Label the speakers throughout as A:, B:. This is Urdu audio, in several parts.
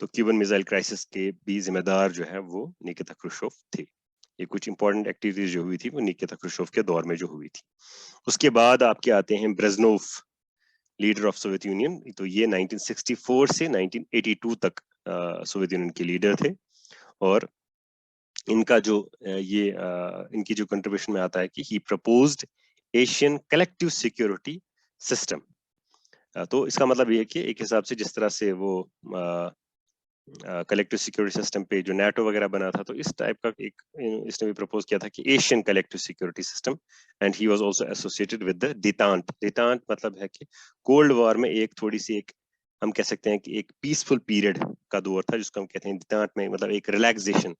A: تو کیوبن میزائل کرائسس کے بھی ذمہ دار جو ہے وہ نیکیتا خروشچوف تھے. یہ کچھ امپورٹنٹ ایکٹیویٹیز جو ہوئی تھی وہ نیکیتا خروشچوف کے دور میں جو ہوئی تھی. اس کے بعد آپ کے آتے ہیں برزنوف, لیڈر آف سوویت یونین. تو یہ 1964 سے 1982 تک سوویت یونین کے لیڈر تھے, اور ان کا جو یہ ان کی جو کنٹریبیوشن میں آتا ہے کہ ہی proposed Asian collective security system. تو اس کا مطلب یہ ہے کہ ایک حساب سے جس طرح سے وہ کلیکٹیو سیکیورٹی سسٹم پہ جو نیٹو وغیرہ بنا تھا, تو اس ٹائپ کا ایک اس نے بھی پرپوز کیا تھا کہ Asian collective security system, and he was also associated with the detente. Detente مطلب ہے کہ کولڈ وار میں ایک تھوڑی سی ایک ہم کہہ سکتے ہیں کہ ایک پیسفل پیریڈ کا دور تھا, جس کو ہم کہتے ہیں ڈیٹانٹ میں مطلب ایک ریلیکسیشن.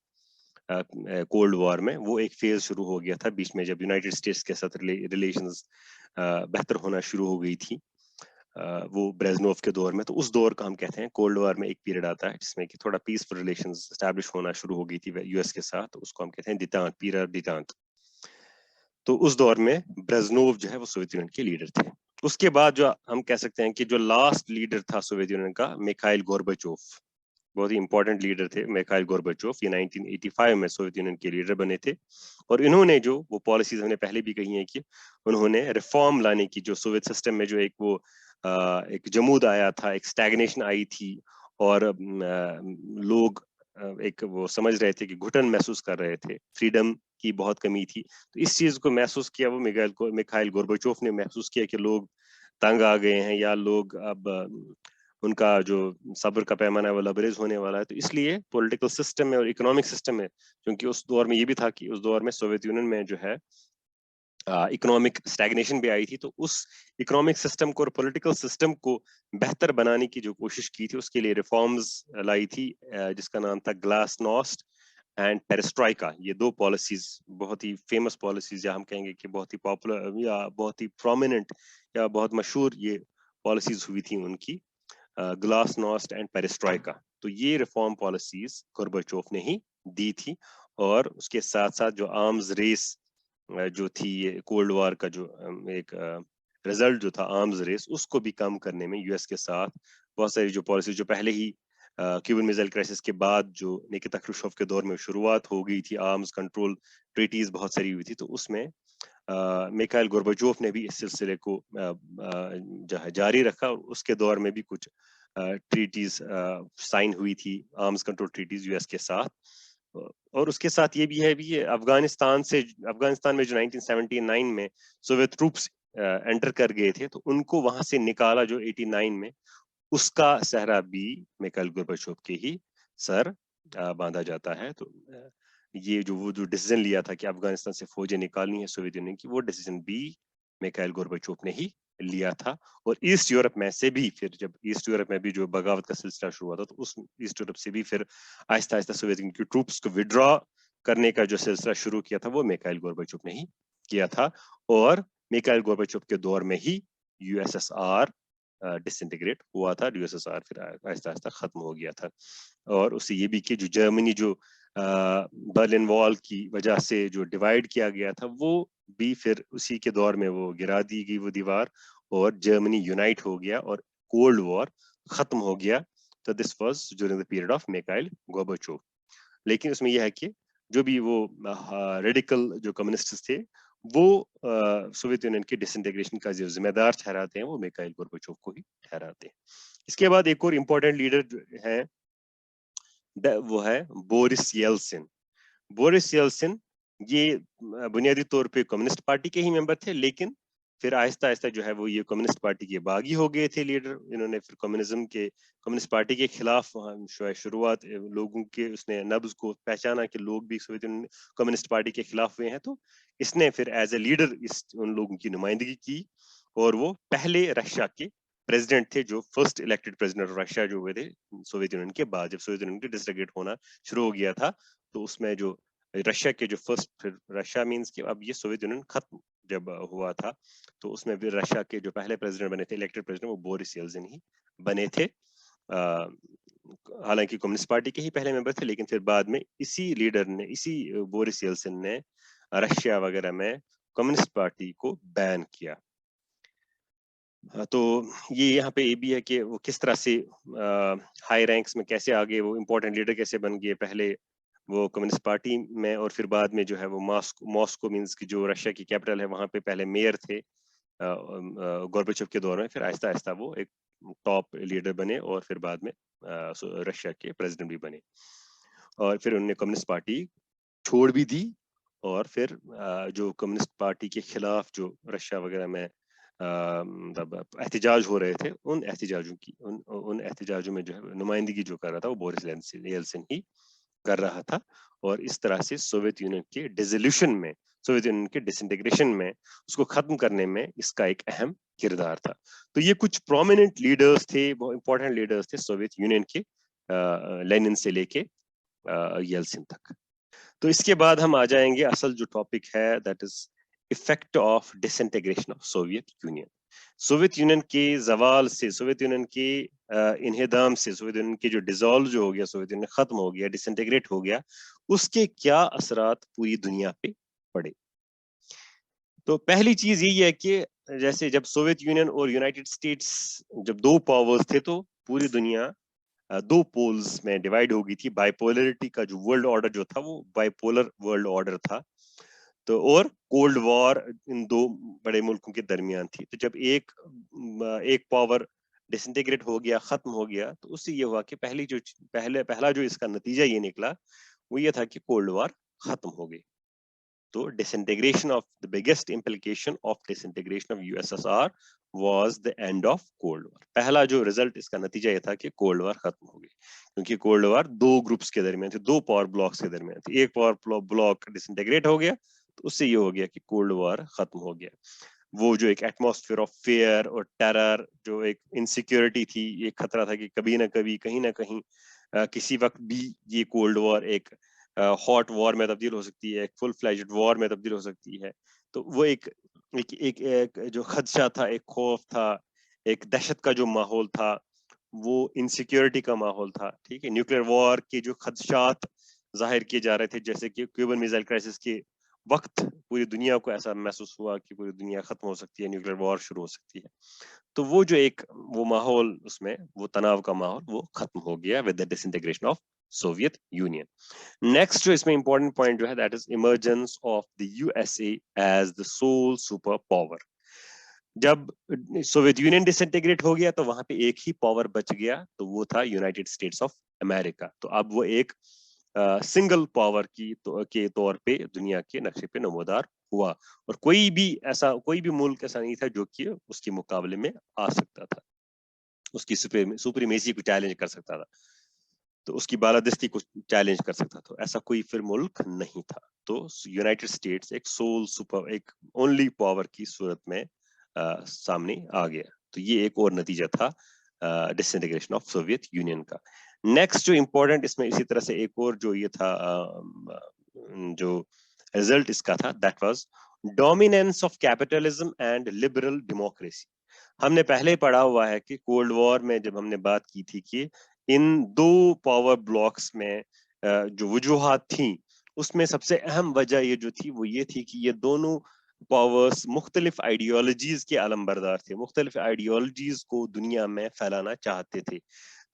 A: کولڈ وار میں وہ ایک فیز شروع ہو گیا تھا بیچ میں, جب یونائٹڈ اسٹیٹس کے ساتھ ریلیشنز بہتر ہونا شروع ہو گئی تھی وہ برزنوف کے دور میں. تو اس دور کا ہم کہتے ہیں کولڈ وار میں ایک پیریڈ آتا ہے جس میں کہ تھوڑا پیسفل ریلیشنز اسٹیبلش ہونا شروع ہو گئی تھی یو ایس کے ساتھ, تو اس کو ہم کہتے ہیں ڈیٹانٹ, پیریڈ ڈیٹانٹ. تو اس دور میں برزنوف جو ہے وہ سوویت یونین کے لیڈر تھے. اس کے بعد جو ہم کہہ سکتے ہیں کہ جو لاسٹ لیڈر تھا سوویت یونین کا, میخائیل گورباچوف, بہت ہی امپورٹنٹ لیڈر تھے میخائیل گورباچوف. یہ 1985 میں سوویت یونین کے لیڈر بنے تھے, اور انہوں نے جو وہ پالیسیز ہم نے پہلے بھی کہی ہیں کہ انہوں نے ریفارم لانے کی, جو سوویت سسٹم میں جو ایک وہ ایک جمود آیا تھا, ایک اسٹیگنیشن آئی تھی, اور لوگ ایک وہ سمجھ رہے تھے کہ گھٹن محسوس کر رہے تھے, فریڈم کی بہت کمی تھی. تو اس چیز کو محسوس کیا وہ میخائیل گورباچوف نے محسوس کیا کہ لوگ تنگ آ گئے ہیں, یا لوگ اب ان کا جو صبر کا پیمانہ ہے وہ لبریز ہونے والا ہے. تو اس لیے پولیٹیکل سسٹم میں اور اکنامک سسٹم میں, کیونکہ اس دور میں یہ بھی تھا کہ اس دور میں سوویت یونین میں جو ہے اکنامک اسٹیگنیشن بھی آئی تھی, تو اس اکنامک سسٹم کو اور پولیٹیکل سسٹم کو بہتر بنانے کی جو کوشش کی تھی, اس کے لیے ریفارمز لائی تھی, جس کا نام تھا گلاس نوسٹ اینڈ پیرسٹرائکا. یہ دو پالیسیز بہت ہی فیمس پالیسیز, یا ہم کہیں گے کہ بہت ہی پاپولر یا بہت ہی پرومیننٹ یا بہت مشہور یہ پالیسیز ہوئی تھیں ان کی, گلاس نوسٹ اینڈ پیرسٹرائکا. تو یہ ریفارم پالیسیز گورباچوف نے ہی دی تھی, اور اس کے ساتھ ساتھ جو آرمز ریس جو تھی, یہ کولڈ وار کا جو ایک رزلٹ جو تھا آرمز ریس, اس کو بھی کم کرنے میں یو ایس کے ساتھ بہت ساری جو پالیسیز جو پہلے ہی کیوبن میزائل کرائسس کے بعد جو نیکیتا خروشچوف کے دور میں شروعات ہو گئی تھی, آرمز کنٹرول ٹریٹیز بہت ساری ہوئی تھی, تو اس میں میخائیل گورباچوف نے بھی اس سلسلے کو جاری رکھا, اور اس کے دور میں بھی کچھ ٹریٹیز سائن ہوئی تھی, arms control treaties U S کے ساتھ. اور اس کے ساتھ یہ بھی ہے بھی افغانستان میں جو 1979 میں سوویت ٹروپس انٹر کر گئے تھے, تو ان کو وہاں سے نکالا جو 89 میں, اس کا صحرا بھی میخائیل گورباچوف کے ہی سر باندھا جاتا ہے. تو یہ جو ڈیسیژن لیا تھا کہ افغانستان سے فوجیں نکالنی ہے سوویت یونین کی, وہ ڈیسیژن بھی میخائیل گورباچوف نے ہی لیا تھا. اور ایسٹ یورپ میں سے بھی پھر جب ایسٹ یورپ میں بھی جو بغاوت کا سلسلہ شروع ہوا تھا, تو اس ایسٹ یورپ سے بھی پھر آہستہ آہستہ سوویت یونین کی ٹروپس کو وڈرا کرنے کا جو سلسلہ شروع کیا تھا وہ میخائیل گورباچوف نے ہی کیا تھا. اور میخائیل گورباچوف کے دور میں ہی یو ایس ایس آر ڈس انٹیگریٹ ہوا تھا, یو ایس ایس آر پھر آہستہ آہستہ ختم ہو گیا تھا. اور اس سے یہ بھی کہ جو جرمنی جو برلن وال کی وجہ سے جو ڈیوائیڈ کیا گیا تھا, وہ بھی پھر اسی کے دور میں وہ گرا دی گئی وہ دیوار, اور جرمنی یونائٹ ہو گیا اور کولڈ وار ختم ہو گیا. تو this was during the period of Mikhail Gorbachev. لیکن اس میں یہ ہے کہ جو بھی وہ ریڈیکل جو کمیونسٹس تھے, وہ سوویت یونین کی ڈس انٹیگریشن کا جو ذمہ دار ٹھہراتے ہیں وہ میخائیل گورباچوف کو ہی ٹھہراتے ہیں. اس کے بعد ایک اور امپورٹنٹ لیڈر ہے, وہ ہے بورس یلسن. بورس یلسن یہ بنیادی طور پہ کمیونسٹ پارٹی کے ہی ممبر تھے, لیکن پھر آہستہ آہستہ جو ہے وہ یہ کمیونسٹ پارٹی کے باغی ہو گئے تھے لیڈر. انہوں نے پھر کمیونسٹ پارٹی کے خلاف شروعات لوگوں کے, اس نے نبض کو پہچانا کہ لوگ بھی سوویت یونین کمیونسٹ پارٹی کے خلاف ہوئے ہیں, تو اس نے پھر ایز اے لیڈر ان لوگوں کی نمائندگی کی, اور وہ پہلے رشیا کے پریزیڈنٹ تھے, جو first elected president of Russia جو ہوئے تھے سوویت یونین کے بعد. جب سوویت یونین کی ڈسگریگیٹ ہونا شروع ہو گیا تھا, تو اس میں جو رشیا کے جو فرسٹ, رشیا مینس کہ اب یہ سوویت یونین ختم جب ہوا تھا, تو اس میں بھی رشیا کے جو پہلے پریزیڈنٹ بنے تھے, الیکٹڈ پریزیڈنٹ, وہ بورس یلسن ہی بنے تھے. حالانکہ کمیونسٹ پارٹی کے ہی پہلے ممبر تھے, لیکن پھر بعد میں اسی لیڈر نے, اسی بورس یلسن نے رشیا وغیرہ میں کمیونسٹ پارٹی کو بین کیا. تو یہ یہاں پہ یہ بھی ہے کہ وہ کس طرح سے ہائی رینکس میں کیسے آگے، وہ امپورٹنٹ لیڈر کیسے بن گئے، پہلے وہ کمیونسٹ پارٹی میں اور پھر بعد میں جو ہے وہ ماسکو مینس کی جو رشیا کی کیپٹل ہے وہاں پہ پہلے میئر تھے گورباچوف کے دور میں، پھر آہستہ آہستہ وہ ایک ٹاپ لیڈر بنے اور پھر بعد میں رشیا کے پریزیڈنٹ بھی بنے، اور پھر انہوں نے کمیونسٹ پارٹی چھوڑ بھی دی، اور پھر جو کمیونسٹ پارٹی کے خلاف جو رشیا وغیرہ میں مطلب احتجاج ہو رہے تھے، ان احتجاجوں میں جو ہے نمائندگی جو کر رہا تھا وہ بورس یلسن ہی کر رہا تھا، اور اس طرح سے سوویت یونین کے ڈیزولوشن میں، سوویت یونین کے ڈس انٹیگریشن میں، اس کو ختم کرنے میں اس کا ایک اہم کردار تھا۔ تو یہ کچھ پرومیننٹ لیڈرز تھے، بہت امپورٹنٹ لیڈرز تھے سوویت یونین کے، لینن سے لے کے یلسن تک۔ تو اس کے بعد ہم آ جائیں گے اصل جو ٹاپک ہے، that is effect of disintegration of Soviet Union. Soviet Union کے زوال سے، سوویت یونین کے انہدام سے، سوویت یونین کی جو ڈیزالو جو ہو گیا، سوویت یونین ختم ہو گیا، ڈس انٹیگریٹ ہو گیا، اس کے کیا اثرات پوری دنیا پہ پڑے۔ تو پہلی چیز یہی ہے کہ جیسے جب سوویت یونین اور یونائٹڈ اسٹیٹس جب دو پاورز تھے تو پوری دنیا دو پولز میں ڈیوائیڈ ہو گئی تھی۔ بائی پولرٹی کا جو ورلڈ آرڈر جو تھا وہ بائی پولر ورلڈ آرڈر تھا، تو اور کولڈ وار ان دو بڑے ملکوں کے درمیان تھی۔ تو جب ایک پاور ڈس انٹیگریٹ ہو گیا، ختم ہو گیا، تو اس سے یہ ہوا کہ پہلا جو اس کا نتیجہ یہ نکلا وہ یہ تھا کہ کولڈ وار ختم ہو گئی۔ تو disintegration of the biggest implication of disintegration of USSR was the end of Cold War۔ پہلا جو رزلٹ اس کا نتیجہ یہ تھا کہ کولڈ وار ختم ہو گئی، کیونکہ کولڈ وار دو گروپس کے درمیان تھے، دو پاور بلاکس کے درمیان تھے۔ ایک پاور بلاک ڈس انٹیگریٹ ہو گیا تو اس سے یہ ہو گیا کہ کولڈ وار ختم ہو گیا۔ وہ جو ایک ایٹماسفیئر آف فیئر اور ٹیرر، جو ایک انسیکیورٹی تھی، یہ خطرہ تھا کہ کبھی نہ کبھی کہیں نہ کہیں کسی وقت بھی یہ کولڈ وار ایک ہاٹ وار میں تبدیل ہو سکتی ہے، ایک فل فلیجڈ وار میں تبدیل ہو سکتی ہے۔ تو وہ ایک جو خدشہ تھا، ایک خوف تھا، ایک دہشت کا جو ماحول تھا، وہ انسیکیورٹی کا ماحول تھا، ٹھیک ہے۔ نیوکلیر وار کے جو خدشات ظاہر کیے جا رہے تھے، جیسے کہ کیوبن میزائل کرائسس کے وقت پوری دنیا کو ایسا محسوس ہوا کہ پوری دنیا ختم ہو سکتی ہے، نیوکلیر وار شروع ہو سکتی ہے۔ تو وہ جو ایک وہ ماحول، اس میں وہ تناؤ کا ماحول وہ ختم ہو گیا with the disintegration of Soviet Union. Next جو اس میں امپورٹنٹ پوائنٹ جو ہے، that is emergence of the U S A as the sole super power. جب سوویت یونین ڈس انٹیگریٹ ہو گیا تو وہاں پہ ایک ہی پاور بچ گیا، تو وہ تھا یونائٹڈ اسٹیٹس آف امریکہ۔ تو اب وہ ایک سنگل پاور کے طور پہ دنیا کے نقشے پہ نمودار ہوا، اور کوئی بھی ملک ایسا نہیں تھا جو کہ اس کے مقابلے میں آ سکتا تھا، اس کی سپریمیسی کو چیلنج کر سکتا تھا، تو اس کی بالادستی کو چیلنج کر سکتا تھا۔ ایسا کوئی پھر ملک نہیں تھا۔ تو یونائٹڈ اسٹیٹس ایک سول سپر، ایک اونلی پاور کی صورت میں سامنے آ گیا۔ تو یہ ایک اور نتیجہ تھا ڈس انٹیگریشن آف سوویت یونین کا۔ نیکسٹ جو امپورٹنٹ اس میں اسی طرح سے ایک اور جو یہ تھا جو رزلٹ اس کا تھا، that was dominance of capitalism and liberal democracy. ہم نے پہلے پڑھا ہوا ہے کہ کولڈ وار میں جب ہم نے بات کی تھی کہ ان دو پاور بلاکس میں جو وجوہات تھیں، اس میں سب سے اہم وجہ یہ جو تھی وہ یہ تھی کہ یہ دونوں پاورز مختلف آئیڈیالوجیز کے علم بردار تھے، مختلف آئیڈیالوجیز کو دنیا میں پھیلانا چاہتے تھے۔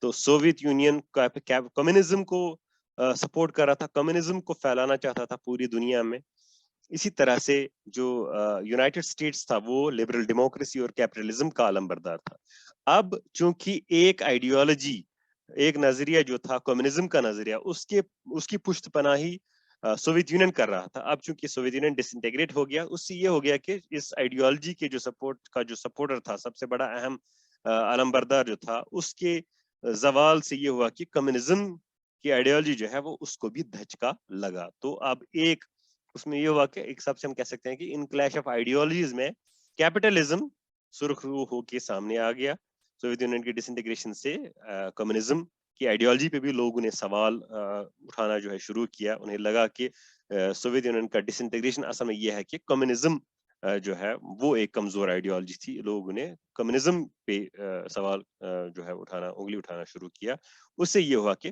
A: تو سوویت یونین کمیونزم کو سپورٹ کر رہا تھا، کمیونزم کو پھیلانا چاہتا تھا پوری دنیا میں۔ اسی طرح سے جو یونائٹڈ اسٹیٹس تھا وہ لبرل ڈیموکریسی اور کیپٹلزم کا علم بردار تھا۔ اب چونکہ ایک آئیڈیالوجی، ایک نظریہ جو تھا کمیونزم کا نظریہ، اس کی پشت پناہی سوویت یونین کر رہا تھا۔ اب چونکہ سوویت یونین ڈس انٹیگریٹ ہو گیا، اس سے یہ ہو گیا کہ اس آئیڈیالوجی کے جو سپورٹر تھا، سب سے بڑا اہم علم بردار جو تھا، اس کے زوال سے یہ ہوا کہ کمیونزم کی آئیڈیالوجی جو ہے وہ اس کو بھی دھچکا لگا۔ تو اب ایک اس میں یہ ہوا کہ ایک سب سے ہم کہہ سکتے ہیں کہ ان کلیش آف آئیڈیالوجیز میں کیپٹلزم سرخ رو ہو کے سامنے آ گیا۔ سوویت یونین کی ڈس انٹیگریشن سے کمیونزم کی آئیڈیالوجی پہ بھی لوگوں نے سوال اٹھانا جو ہے شروع کیا۔ انہیں لگا کہ سوویت یونین کا ڈس انٹیگریشن اصل میں یہ ہے کہ کمیونزم جو ہے وہ ایک کمزور آئیڈیالوجی تھی۔ لوگوں نے کمیونزم پہ سوال جو ہے انگلی اٹھانا شروع کیا۔ اس سے یہ ہوا کہ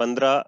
A: 15